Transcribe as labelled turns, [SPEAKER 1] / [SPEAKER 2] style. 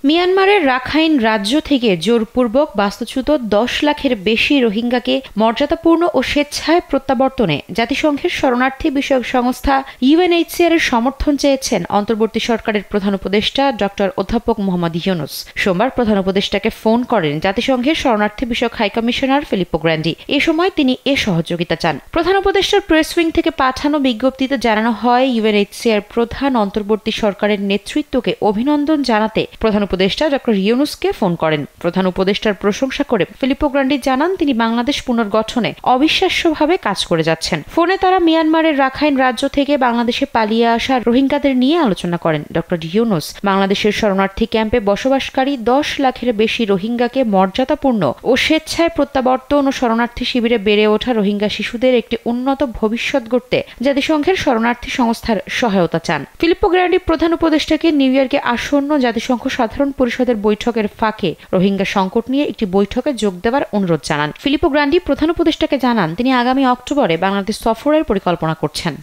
[SPEAKER 1] মিয়ানমারের রাখাইন রাজ্য থেকে জোরপূর্বক বাস্তুচ্যুত 10 লাখের বেশি রোহিঙ্গাকে মর্যাদাপূর্ণ ও স্বেচ্ছায় প্রত্যাবর্তনে জাতিসংঘের শরণার্থী বিষয়ক সংস্থা ইউএনএইচসিআর এর সমর্থন চেয়েছেন অন্তর্বর্তী সরকারের প্রধান উপদেষ্টা অধ্যাপক মোহাম্মদ ইউনূস। সোমবার প্রধান উপদেষ্টাকে ফোন করেন জাতিসংঘের শরণার্থী বিষয়ক হাইকমিশনার ফিলিপো গ্র্যান্ডি। এ সময় তিনি সহযোগিতা চান। প্রধান উপদেষ্টার প্রেস উইং থেকে পাঠানো বিজ্ঞপ্তিতে জানানো হয়, ইউএনএইচসিআর প্রধান অন্তর্বর্তী সরকারের নেতৃত্বকে অভিনন্দন জানাতে প্রধান উপদেষ্টা ইউনূসকে ফোন করেন। প্রধান উপদেষ্টার প্রশংসা করে ফিলিপো গ্র্যান্ডি জানান, তিনি বাংলাদেশ পুনর্গঠনে অবিশ্বাস্যভাবে কাজ করে যাচ্ছেন। ফোনে তারা মিয়ানমারের রাখাইন রাজ্য থেকে বাংলাদেশে পালিয়ে আসা রোহিঙ্গাদের নিয়ে আলোচনা করেন। ইউনূস বাংলাদেশের শরণার্থী ক্যাম্পে বসবাসকারী 10 লাখের বেশি রোহিঙ্গাকে মর্যাদাপূর্ণ ও স্বেচ্ছায় প্রত্যাবর্তন ও শরণার্থী শিবিরে বেড়ে ওঠা রোহিঙ্গা শিশুদের একটি উন্নত ভবিষ্যৎ গড়তে জাতিসংঘের শরণার্থী সংস্থার সহায়তা চান। ফিলিপো গ্র্যান্ডি প্রধান উপদেষ্টাকে নিউ ইয়র্কে আসন্ন জাতিসংঘ সাধারণ পরিষদের বৈঠকের ফাঁকে রোহিঙ্গা সংকট নিয়ে একটি বৈঠকে যোগ দেওয়ার অনুরোধ জানান। ফিলিপো গ্র্যান্ডি প্রধান উপদেষ্টাকে জানান, তিনি আগামী অক্টোবরে বাংলাদেশ সফরের পরিকল্পনা করছেন।